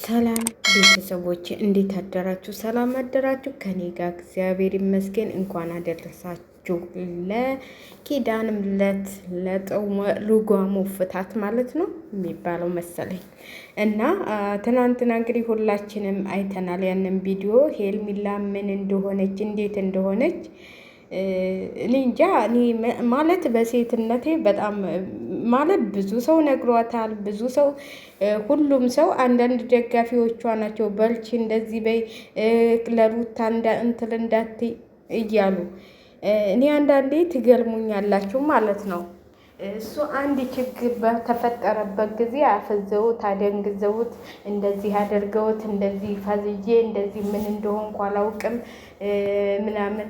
ሰላም ቤተሰቦች እንዴት አደራችሁ? ሰላም አደራችሁ? ከኔ ጋር እግዚአብሔር ይመስገን። እንኳን አደረሳችሁ ለኪዳነ ምሕረት ልጓሙ ፍታት ማለት ነው የሚባለው መሰለኝ። እና ትናንትና እንግዲህ ሁላችንም አይተናል ያንን ቪዲዮ። ሄርሜላ ምን እንደሆነች እንዴት እንደሆነች እኔ እንጃ። እኔ ማለት በሴትነቴ በጣም ማለት ብዙ ሰው ነግሯታል። ብዙ ሰው ሁሉም ሰው አንዳንድ ደጋፊዎቿ ናቸው በርቺ እንደዚህ በይ ለሩታ እንትን እንዳትይ እያሉ እኔ አንዳንዴ ትገርሙኛላችሁ ማለት ነው። እሱ አንድ ችግር በተፈጠረበት ጊዜ አፈዘውት አደንግዘውት እንደዚህ አደርገውት እንደዚህ ፈዝዬ እንደዚህ ምን እንደሆንኩ አላውቅም ምናምን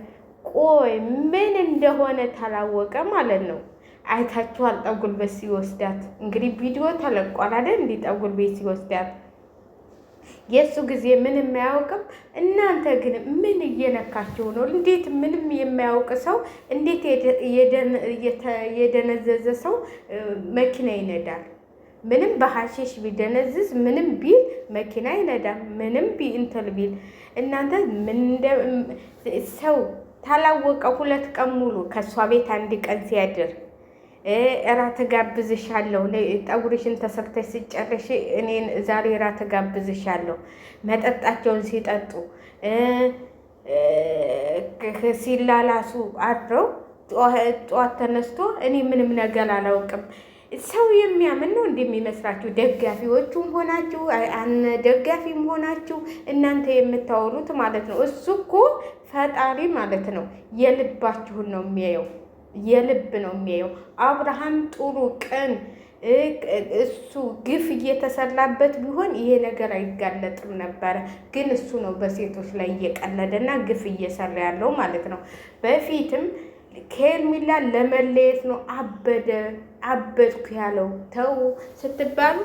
ቆይ ምን እንደሆነ ታላወቀ ማለት ነው። አይታችኋል? ጠጉር ቤት ሲወስዳት እንግዲህ ቪዲዮ ተለቋል አይደል? እንዲህ ጠጉር ቤት ሲወስዳት የሱ ጊዜ ምንም አያውቅም። እናንተ ግን ምን እየነካችሁ ነው? እንዴት ምንም የማያውቅ ሰው እንዴት የደነዘዘ ሰው መኪና ይነዳል? ምንም በሐሺሽ ቢደነዝዝ ምንም ቢል መኪና ይነዳል። ምንም እንትን ቢል እናንተ ምን ሰው ታላወቀ 2 ቀን ሙሉ ከሷ ቤት 1 ቀን ሲያድር እራት ጋብዝሻለሁ፣ ጠጉርሽን ተሰርተሽ ሲጨርሽ እኔን ዛሬ እራት ጋብዝሻለሁ። መጠጣቸውን ሲጠጡ ሲላላሱ አድረው ጠዋት ተነስቶ እኔ ምንም ነገር አላውቅም። ሰው የሚያምን ነው እንደሚመስላችሁ? ደጋፊዎቹም ሆናችሁ ደጋፊም ሆናችሁ እናንተ የምታወሩት ማለት ነው። እሱ እኮ ፈጣሪ ማለት ነው የልባችሁን ነው የሚያየው፣ የልብ ነው የሚያየው። አብርሃም ጥሩ ቀን እሱ ግፍ እየተሰላበት ቢሆን ይሄ ነገር አይጋለጥም ነበረ። ግን እሱ ነው በሴቶች ላይ እየቀለደና ግፍ እየሰራ ያለው ማለት ነው። በፊትም ከሄርሜላ ለመለየት ነው አበድኩ ያለው። ተው ስትባሉ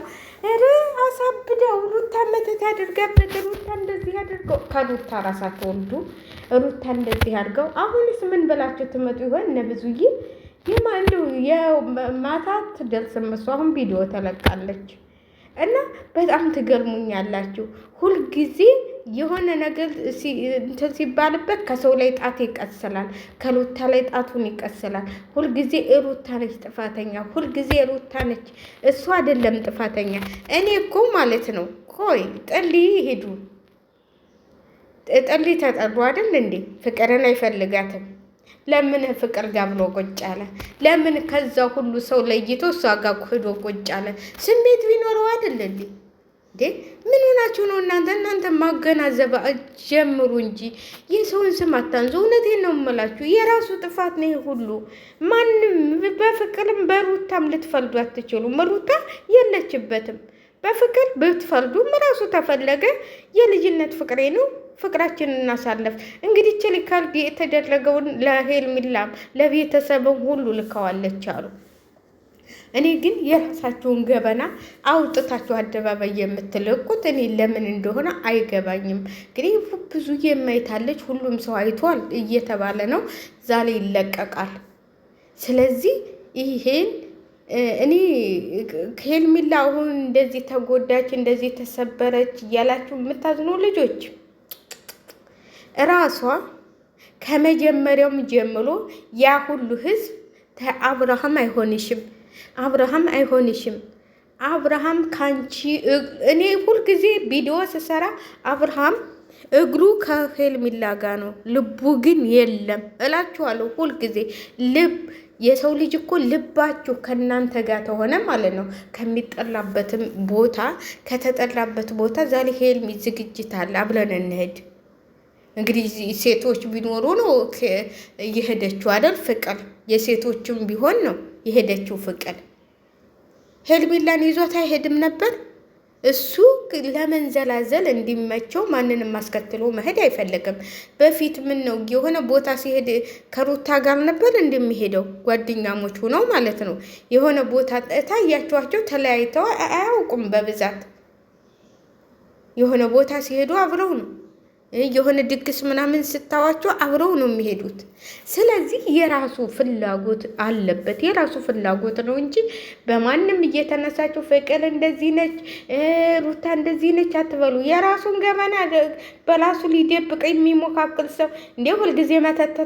አሳብደው ሩታ መተት ያደርጋበት ሩታ እንደዚህ ያደርገው ከሩታ ራሳቸው ወልዱ ሩታ እንደዚህ አድርገው። አሁንስ ምን ብላችሁ ትመጡ ይሆን? እነ ብዙዬ እንደው የማታ ትደርስም እሱ አሁን ቪዲዮ ተለቃለች እና በጣም ትገርሙኛላችሁ። ሁልጊዜ የሆነ ነገር እንትን ሲባልበት ከሰው ላይ ጣት ይቀስላል፣ ከሩታ ላይ ጣቱን ይቀስላል። ሁልጊዜ ሩታ ነች ጥፋተኛ፣ ሁልጊዜ ሩታ ነች፣ እሱ አይደለም ጥፋተኛ። እኔ እኮ ማለት ነው ቆይ ጥሊ ሄዱ ጥሊ ተጠሩ አይደል እንዴ? ፍቅርን አይፈልጋትም። ለምን ፍቅር ጋር ብሎ ቁጭ አለ? ለምን ከዛ ሁሉ ሰው ለይቶ እሷ ጋር ሄዶ ቁጭ አለ? ስሜት ቢኖረው አይደል እንዴ? ምን ሆናችሁ ነው እናንተ ማገናዘብ ጀምሩ እንጂ የሰውን ስም አታንዙ። እውነቴን ነው የምላችሁ፣ የራሱ ጥፋት ነው ሁሉ። ማንም በፍቅርም በሩታም ልትፈልዱ አትችሉም። ሩታ የለችበትም። በፍቅር ብትፈልዱም ራሱ ተፈለገ የልጅነት ፍቅሬ ነው፣ ፍቅራችንን እናሳለፍ። እንግዲህ ቸሊካል የተደረገውን ለሄርሜላም ለቤተሰብም ሁሉ ልከዋለች አሉ። እኔ ግን የራሳችሁን ገበና አውጥታችሁ አደባባይ የምትለቁት እኔ ለምን እንደሆነ አይገባኝም። እንግዲህ ብዙ የማይታለች ሁሉም ሰው አይቷል እየተባለ ነው፣ ዛሬ ይለቀቃል። ስለዚህ ይሄን እኔ ሄርሜላ አሁን እንደዚህ ተጎዳች እንደዚህ ተሰበረች እያላችሁ የምታዝኑ ልጆች ራሷ ከመጀመሪያውም ጀምሮ ያ ሁሉ ህዝብ አብርሃም አይሆንሽም፣ አብርሃም አይሆንሽም፣ አብርሃም ካንቺ እኔ ሁልጊዜ ቪዲዮ ስሰራ አብርሃም እግሩ ከሄርሜላ ጋር ነው፣ ልቡ ግን የለም እላችኋለሁ። ሁልጊዜ ልብ የሰው ልጅ እኮ ልባችሁ ከእናንተ ጋር ተሆነ ማለት ነው ከሚጠላበትም ቦታ ከተጠላበት ቦታ ዛሬ ሄርሜ ዝግጅት አለ አብረን እንሄድ። እንግዲህ ሴቶች ቢኖሩ ነው የሄደችው አይደል? ፍቅር የሴቶችም ቢሆን ነው የሄደችው ፍቅር። ሄርሜላን ይዟት አይሄድም ነበር። እሱ ለመንዘላዘል እንዲመቸው ማንንም አስከትሎ መሄድ አይፈልግም። በፊት ምን ነው የሆነ ቦታ ሲሄድ ከሩታ ጋር ነበር እንደሚሄደው ጓደኛሞች ሆነው ማለት ነው። የሆነ ቦታ ታያቸዋቸው ተለያይተው አያውቁም። በብዛት የሆነ ቦታ ሲሄዱ አብረው ነው የሆነ ድግስ ምናምን ስታዋቸው አብረው ነው የሚሄዱት። ስለዚህ የራሱ ፍላጎት አለበት፣ የራሱ ፍላጎት ነው እንጂ በማንም እየተነሳችሁ ፍቅር እንደዚህ ነች፣ ሩታ እንደዚህ ነች አትበሉ። የራሱን ገበና በራሱ ሊደብቅ የሚሞካክል ሰው እንዴ! ሁልጊዜ መጠጥ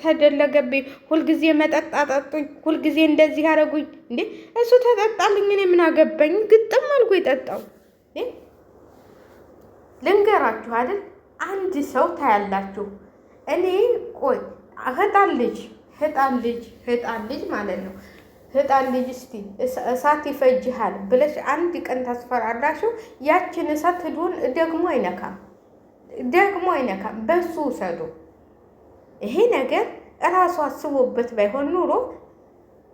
ተደለገብኝ፣ ሁልጊዜ መጠጥ አጠጡኝ፣ ሁልጊዜ እንደዚህ አረጉኝ። እንዴ እሱ ተጠጣልኝ፣ እኔ ምን አገባኝ? ግጥም አልጎ የጠጣው ልንገራችሁ አይደል? አንድ ሰው ታያላችሁ። እኔ ቆይ ህጣን ልጅ ማለት ነው። ህጣን ልጅ እስቲ እሳት ይፈጅሃል ብለሽ አንድ ቀን ታስፈራራሽው፣ ያችን እሳት ህዱን ደግሞ አይነካም። በሱ ውሰዱ። ይሄ ነገር እራሱ አስቦበት ባይሆን ኑሮ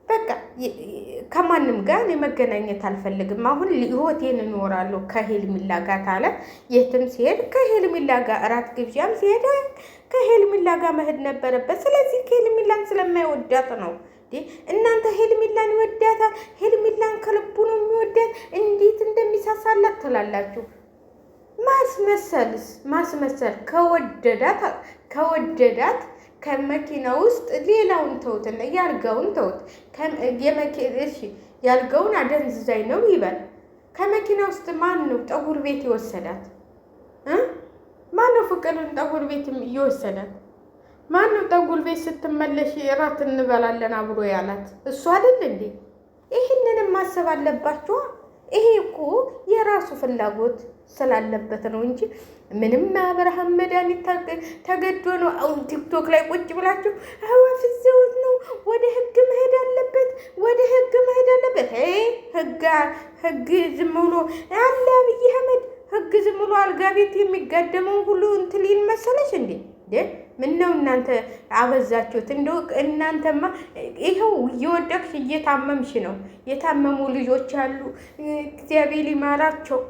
በቃ ከማንም ጋር እኔ መገናኘት አልፈልግም። አሁን ህይወቴን እኖራለሁ ከሄልሚላ ጋር ታለ የትም ሲሄድ ከሄልሚላ ጋር እራት ግብዣም ሲሄድ ከሄልሚላ ጋር መሄድ ነበረበት። ስለዚህ ሄልሚላን ስለማይወዳት ነው። እናንተ ሄልሚላን ይወዳታል፣ ሄልሚላን ከልቡ ነው የሚወዳት፣ እንዴት እንደሚሳሳላት ትላላችሁ። ማስመሰል ከወደዳት ከመኪና ውስጥ ሌላውን ተውትና ያልጋውን ተውት። ያልጋውን አደንዝዛኝ ነው ይበል። ከመኪና ውስጥ ማን ነው ጠጉር ቤት ይወሰዳት? ማን ነው ፍቅርን ጠጉር ቤት እየወሰዳት? ማን ነው ጠጉር ቤት ስትመለሽ እራት እንበላለን አብሮ ያላት? እሱ አይደል እንዴ? ይህንንም ማሰብ አለባችሁ። ይሄ እኮ የራሱ ፍላጎት ስላለበት ነው እንጂ ምንም አብርሃም መድኃኒት ተገዶ ነው። አሁን ቲክቶክ ላይ ቁጭ ብላችሁ አዋፍዘውት ነው። ወደ ህግ መሄድ አለበት፣ ህግ ዝም ብሎ አለ አብይ አህመድ ህግ ዝም ብሎ አልጋ ቤት የሚጋደመው ሁሉ እንትን ሊል መሰለሽ እንዴ? ምን ነው እናንተ አበዛችሁት። እንደው እናንተማ ይኸው እየወደቅሽ እየታመምሽ ነው። የታመሙ ልጆች አሉ፣ እግዚአብሔር ይማራቸው።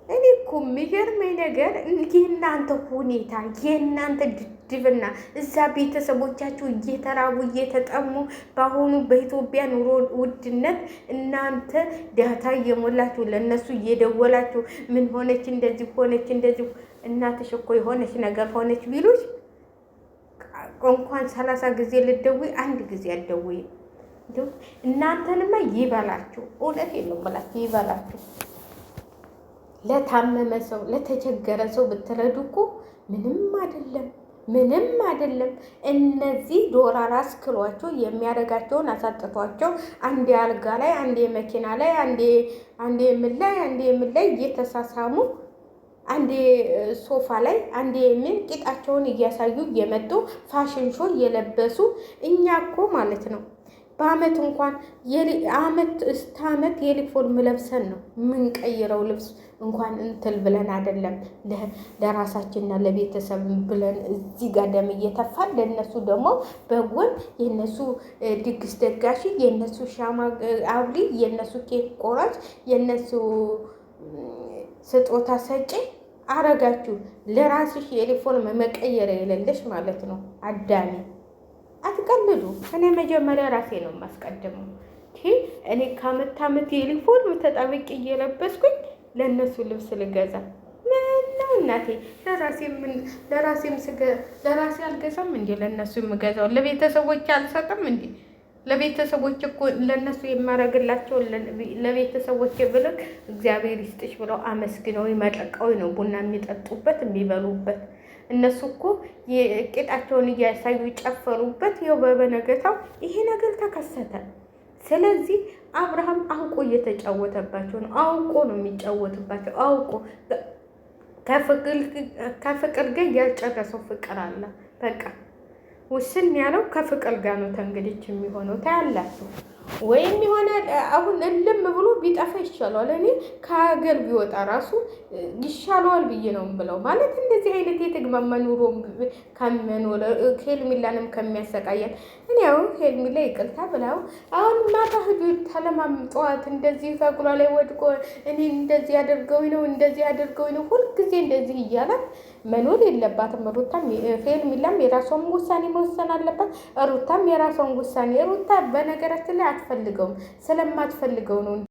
እኔ እኮ የሚገርመኝ ነገር የእናንተ ሁኔታ፣ የእናንተ ድድብና እዛ ቤተሰቦቻችሁ እየተራቡ እየተጠሙ፣ በአሁኑ በኢትዮጵያ ኑሮ ውድነት እናንተ ዳታ እየሞላችሁ ለእነሱ እየደወላችሁ ምን ሆነች እንደዚህ ሆነች እንደዚህ እናትሽ እኮ የሆነች ነገር ሆነች ቢሉሽ እንኳን 30 ጊዜ ልትደውይ አንድ ጊዜ አትደውይ። እናንተንማ ይበላችሁ። እውነቴን ነው የምላችሁ ይበላችሁ። ለታመመ ሰው ለተቸገረ ሰው ብትረዱ እኮ ምንም አይደለም። እነዚህ ዶላር አስክሏቸው የሚያደርጋቸውን አሳጥቷቸው አንዴ አልጋ ላይ፣ አንዴ መኪና ላይ፣ አንዴ ምን ላይ እየተሳሳሙ አንዴ ሶፋ ላይ አንዴ ምን ቂጣቸውን እያሳዩ እየመጡ ፋሽን ሾ እየለበሱ እኛ እኮ ማለት ነው በአመት እንኳን እስከ አመት የዩኒፎርም ለብሰን ነው የምንቀይረው። ልብስ እንኳን እንትል ብለን አይደለም ለራሳችንና ለቤተሰብ ብለን እዚህ ጋር ደም እየተፋን ለነሱ ደግሞ በጎን የነሱ ድግስ ደጋሽ፣ የነሱ ሻማ አብሪ፣ የነሱ ኬክ ቆራጭ፣ የነሱ ስጦታ ሰጪ አረጋችሁ። ለራስሽ የዩኒፎርም መቀየር የሌለሽ ማለት ነው። አዳሚ አትቀልዱ። እኔ መጀመሪያ ራሴ ነው የማስቀድመው። እኔ ከአመት ዩኒፎርም ተጣብቄ እየለበስኩኝ ለእነሱ ልብስ ልገዛ ምነው እናቴ? ለራሴ አልገዛም እንዴ? ለእነሱ የምገዛው ለቤተሰቦች አልሰጥም እንዴ? ለቤተሰቦች እኮ ለነሱ የማረግላቸው ለቤተሰቦች ብልክ እግዚአብሔር ይስጥሽ ብለው አመስግነው መጠቀው ነው ቡና የሚጠጡበት የሚበሉበት። እነሱ እኮ የቂጣቸውን እያሳዩ ጨፈሩበት። ይኸው በበነገታው ይሄ ነገር ተከሰተ። ስለዚህ አብርሃም አውቆ እየተጫወተባቸው ነው። አውቆ ነው የሚጫወትባቸው። አውቆ ከፍቅር ጋር ያልጨረሰው ፍቅር አለ። በቃ ውስን ያለው ከፍቅር ጋር ነው ተንግዲች የሚሆነው። ታያላችሁ ወይም ይሆናል አሁን እልም ብሎ ቢጠፋ ይሻለዋል። እኔ ከሀገር ቢወጣ ራሱ ይሻለዋል ብዬ ነው ብለው ማለት እንደዚህ አይነት የተግማማ ኑሮ ከመኖር ሄልሚላንም ከሚያሰቃያል። እኔ አሁን ሄልሚላ ይቅርታ ብላው አሁን ማታ ሂዱ ተለማምጧት እንደዚህ ከጉራ ላይ ወድቆ እኔ እንደዚህ አድርገው ነው ሁልጊዜ እንደዚህ እያላት መኖር የለባትም። ሩታም ሄልሚላም የራሷን ውሳኔ መወሰን አለባት። ሩታም የራሷን ውሳኔ ሩታ በነገራችን ላይ አትፈልገውም፣ ስለማትፈልገው ነው።